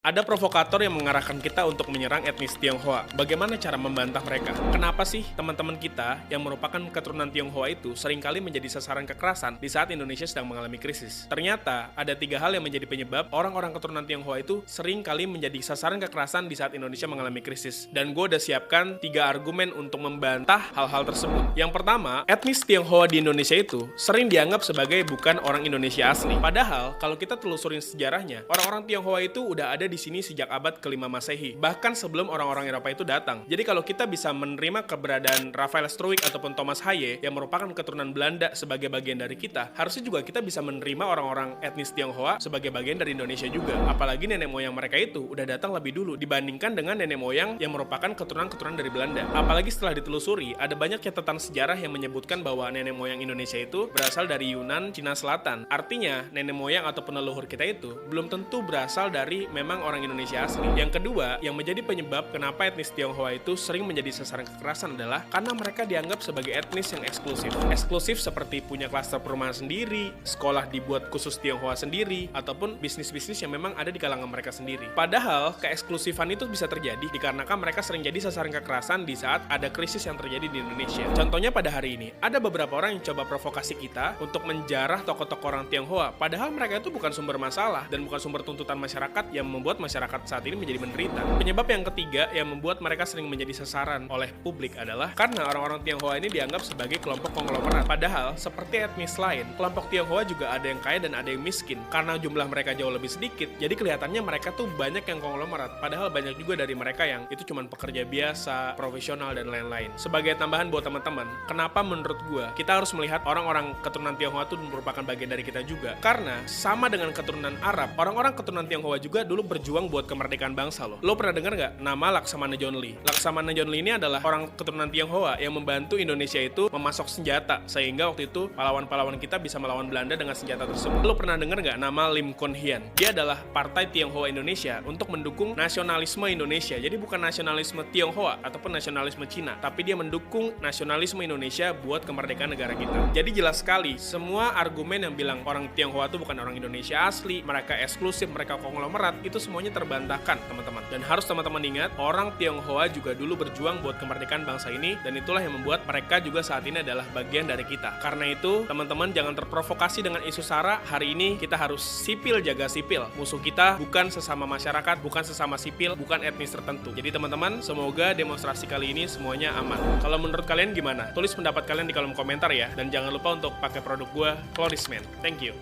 Ada provokator yang mengarahkan kita untuk menyerang etnis Tionghoa. Bagaimana cara membantah mereka? Kenapa sih teman-teman kita yang merupakan keturunan Tionghoa itu seringkali menjadi sasaran kekerasan di saat Indonesia sedang mengalami krisis? Ternyata ada 3 hal yang menjadi penyebab orang-orang keturunan Tionghoa itu seringkali menjadi sasaran kekerasan di saat Indonesia mengalami krisis. Dan gue udah siapkan 3 argumen untuk membantah hal-hal tersebut. Yang pertama, etnis Tionghoa di Indonesia itu sering dianggap sebagai bukan orang Indonesia asli. Padahal kalau kita telusurin sejarahnya, orang-orang Tionghoa itu udah ada di sini sejak abad ke-5 Masehi, bahkan sebelum orang-orang Eropa itu datang. Jadi kalau kita bisa menerima keberadaan Rafael Struik ataupun Thomas Haye yang merupakan keturunan Belanda sebagai bagian dari kita, harusnya juga kita bisa menerima orang-orang etnis Tionghoa sebagai bagian dari Indonesia juga. Apalagi nenek moyang mereka itu udah datang lebih dulu dibandingkan dengan nenek moyang yang merupakan keturunan-keturunan dari Belanda. Apalagi setelah ditelusuri, ada banyak catatan sejarah yang menyebutkan bahwa nenek moyang Indonesia itu berasal dari Yunan, Cina Selatan. Artinya, nenek moyang atau peneluhur kita itu belum tentu berasal dari memang orang Indonesia asli. Yang kedua, yang menjadi penyebab kenapa etnis Tionghoa itu sering menjadi sasaran kekerasan adalah karena mereka dianggap sebagai etnis yang eksklusif. Eksklusif seperti punya klaster perumahan sendiri, sekolah dibuat khusus Tionghoa sendiri, ataupun bisnis-bisnis yang memang ada di kalangan mereka sendiri. Padahal, keeksklusifan itu bisa terjadi dikarenakan mereka sering jadi sasaran kekerasan di saat ada krisis yang terjadi di Indonesia. Contohnya pada hari ini, ada beberapa orang yang coba provokasi kita untuk menjarah tokoh-tokoh orang Tionghoa, padahal mereka itu bukan sumber masalah dan bukan sumber tuntutan masyarakat yang membuat masyarakat saat ini menjadi menderita. Penyebab yang ketiga yang membuat mereka sering menjadi sasaran oleh publik adalah karena orang-orang Tionghoa ini dianggap sebagai kelompok konglomerat. Padahal, seperti etnis lain, kelompok Tionghoa juga ada yang kaya dan ada yang miskin. Karena jumlah mereka jauh lebih sedikit, jadi kelihatannya mereka tuh banyak yang konglomerat. Padahal banyak juga dari mereka yang itu cuma pekerja biasa, profesional, dan lain-lain. Sebagai tambahan buat teman-teman, kenapa menurut gua kita harus melihat orang-orang keturunan Tionghoa itu merupakan bagian dari kita juga? Karena sama dengan keturunan Arab, orang-orang keturunan Tionghoa juga dulu berjuang buat kemerdekaan bangsa loh. Lo pernah dengar nggak nama Laksamana John Lee? Laksamana John Lee ini adalah orang keturunan Tionghoa yang membantu Indonesia itu memasok senjata sehingga waktu itu pahlawan-pahlawan kita bisa melawan Belanda dengan senjata tersebut. Lo pernah dengar nggak nama Lim Kon Hian? Dia adalah Partai Tionghoa Indonesia untuk mendukung nasionalisme Indonesia. Jadi bukan nasionalisme Tionghoa ataupun nasionalisme Cina, tapi dia mendukung nasionalisme Indonesia buat kemerdekaan negara kita. Jadi jelas sekali semua argumen yang bilang orang Tionghoa itu bukan orang Indonesia asli, mereka eksklusif, mereka konglomerat, itu semuanya terbantahkan teman-teman. Dan harus teman-teman ingat, orang Tionghoa juga dulu berjuang buat kemerdekaan bangsa ini, dan itulah yang membuat mereka juga saat ini adalah bagian dari kita. Karena itu, teman-teman jangan terprovokasi dengan isu SARA. Hari ini kita harus sipil jaga sipil. Musuh kita bukan sesama masyarakat, bukan sesama sipil, bukan etnis tertentu. Jadi teman-teman, semoga demonstrasi kali ini semuanya aman. Kalau menurut kalian gimana? Tulis pendapat kalian di kolom komentar ya, dan jangan lupa untuk pakai produk gua, Florisman. Thank you.